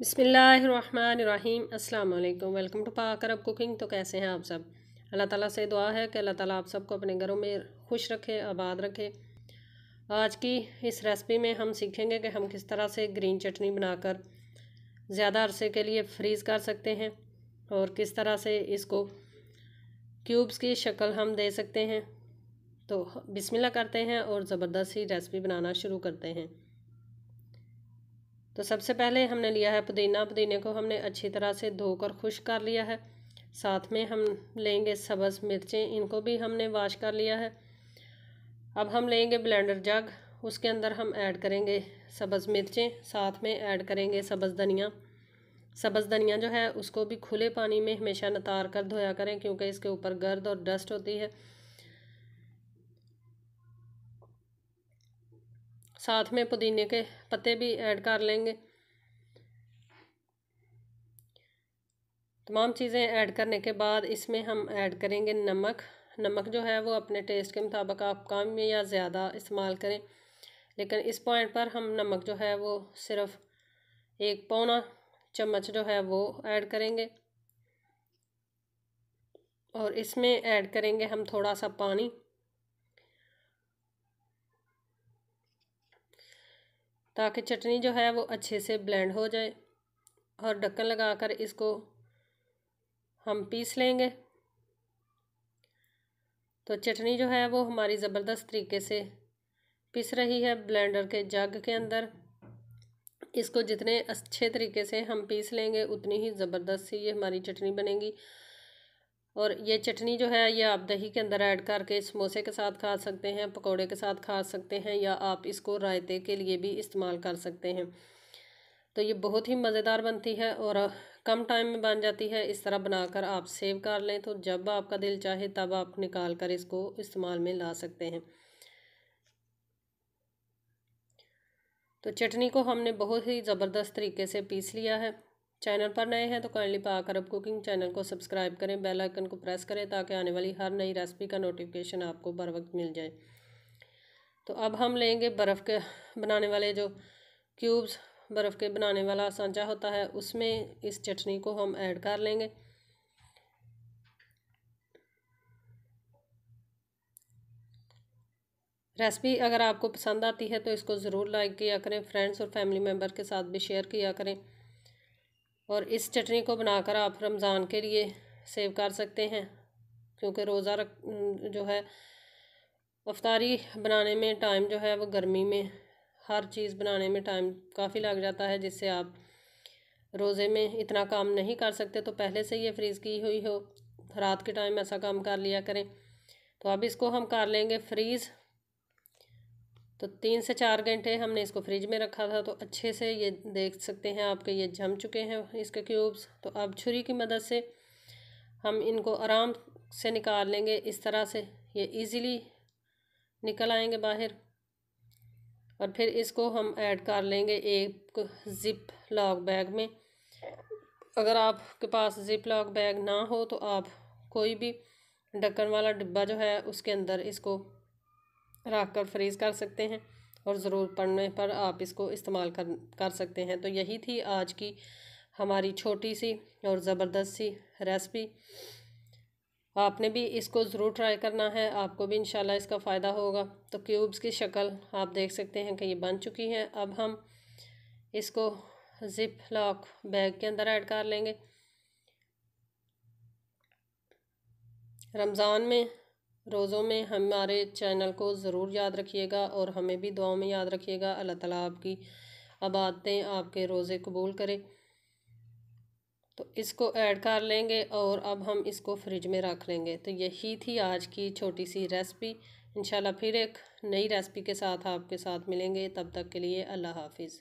बिस्मिल्लाहिर्रहमानिर्रहीम अस्सलाम वालेकुम। वेलकम टू पाक अरब कुकिंग। तो कैसे हैं आप सब? अल्लाह ताला से दुआ है कि अल्लाह ताला आप सबको अपने घरों में खुश रखे, आबाद रखे। आज की इस रेसिपी में हम सीखेंगे कि हम किस तरह से ग्रीन चटनी बनाकर ज़्यादा अरसे के लिए फ्रीज़ कर सकते हैं और किस तरह से इसको क्यूब्स की शक्ल हम दे सकते हैं। तो बिस्मिल्लाह करते हैं और ज़बरदस्त सी रेसिपी बनाना शुरू करते हैं। तो सबसे पहले हमने लिया है पुदीना। पुदीने को हमने अच्छी तरह से धोकर खुश्क कर लिया है। साथ में हम लेंगे सब्ज़ मिर्चें, इनको भी हमने वॉश कर लिया है। अब हम लेंगे ब्लेंडर जग, उसके अंदर हम ऐड करेंगे सब्ज़ मिर्चें, साथ में ऐड करेंगे सब्ज़ धनिया। सब्ज़ धनिया जो है उसको भी खुले पानी में हमेशा नतार कर धोया करें, क्योंकि इसके ऊपर गर्द और डस्ट होती है। साथ में पुदीने के पत्ते भी ऐड कर लेंगे। तमाम चीज़ें ऐड करने के बाद इसमें हम ऐड करेंगे नमक। नमक जो है वो अपने टेस्ट के मुताबिक आप कम या ज़्यादा इस्तेमाल करें, लेकिन इस पॉइंट पर हम नमक जो है वो सिर्फ 1 पौना चम्मच जो है वो ऐड करेंगे। और इसमें ऐड करेंगे हम थोड़ा सा पानी, ताकि चटनी जो है वो अच्छे से ब्लेंड हो जाए। और ढक्कन लगाकर इसको हम पीस लेंगे। तो चटनी जो है वो हमारी ज़बरदस्त तरीके से पिस रही है ब्लेंडर के जग के अंदर। इसको जितने अच्छे तरीके से हम पीस लेंगे उतनी ही ज़बरदस्त सी ये हमारी चटनी बनेगी। और ये चटनी जो है ये आप दही के अंदर ऐड करके समोसे के साथ खा सकते हैं, पकोड़े के साथ खा सकते हैं, या आप इसको रायते के लिए भी इस्तेमाल कर सकते हैं। तो ये बहुत ही मज़ेदार बनती है और कम टाइम में बन जाती है। इस तरह बनाकर आप सेव कर लें तो जब आपका दिल चाहे तब आप निकाल कर इसको इस्तेमाल में ला सकते हैं। तो चटनी को हमने बहुत ही ज़बरदस्त तरीके से पीस लिया है। चैनल पर नए हैं तो काइंडली पाक अरब कुकिंग चैनल को सब्सक्राइब करें, बेल आइकन को प्रेस करें, ताकि आने वाली हर नई रेसिपी का नोटिफिकेशन आपको बर वक्त मिल जाए। तो अब हम लेंगे बर्फ़ के बनाने वाले जो क्यूब्स, बर्फ़ के बनाने वाला सांचा होता है, उसमें इस चटनी को हम ऐड कर लेंगे। रेसिपी अगर आपको पसंद आती है तो इसको ज़रूर लाइक किया करें, फ्रेंड्स और फैमिली मेम्बर के साथ भी शेयर किया करें। और इस चटनी को बनाकर आप रमज़ान के लिए सेव कर सकते हैं, क्योंकि रोज़ा जो है अफ्तारी बनाने में टाइम जो है वो गर्मी में हर चीज़ बनाने में टाइम काफ़ी लग जाता है, जिससे आप रोज़े में इतना काम नहीं कर सकते। तो पहले से ये फ्रीज़ की हुई हो, रात के टाइम ऐसा काम कर लिया करें। तो अब इसको हम कर लेंगे फ्रीज़। तो 3 से 4 घंटे हमने इसको फ्रिज में रखा था, तो अच्छे से ये देख सकते हैं आपके ये जम चुके हैं इसके क्यूब्स। तो अब छुरी की मदद से हम इनको आराम से निकाल लेंगे। इस तरह से ये इजीली निकल आएंगे बाहर। और फिर इसको हम ऐड कर लेंगे एक ज़िप लॉक बैग में। अगर आपके पास ज़िप लॉक बैग ना हो तो आप कोई भी ढक्कन वाला डिब्बा जो है उसके अंदर इसको रख कर फ्रीज़ कर सकते हैं, और ज़रूरत पड़ने पर आप इसको इस्तेमाल कर सकते हैं। तो यही थी आज की हमारी छोटी सी और ज़बरदस्त सी रेसिपी। आपने भी इसको ज़रूर ट्राई करना है, आपको भी इंशाल्लाह इसका फ़ायदा होगा। तो क्यूब्स की शक्ल आप देख सकते हैं कि ये बन चुकी है। अब हम इसको ज़िप लॉक बैग के अंदर ऐड कर लेंगे। रमज़ान में रोज़ों में हमारे चैनल को ज़रूर याद रखिएगा और हमें भी दुआओं में याद रखिएगा। अल्लाह ताला आपकी इबादतें, आपके रोज़े कबूल करे। तो इसको ऐड कर लेंगे और अब हम इसको फ्रिज में रख लेंगे। तो यही थी आज की छोटी सी रेसिपी। इंशाल्लाह फिर एक नई रेसिपी के साथ आपके साथ मिलेंगे। तब तक के लिए अल्लाह हाफिज़।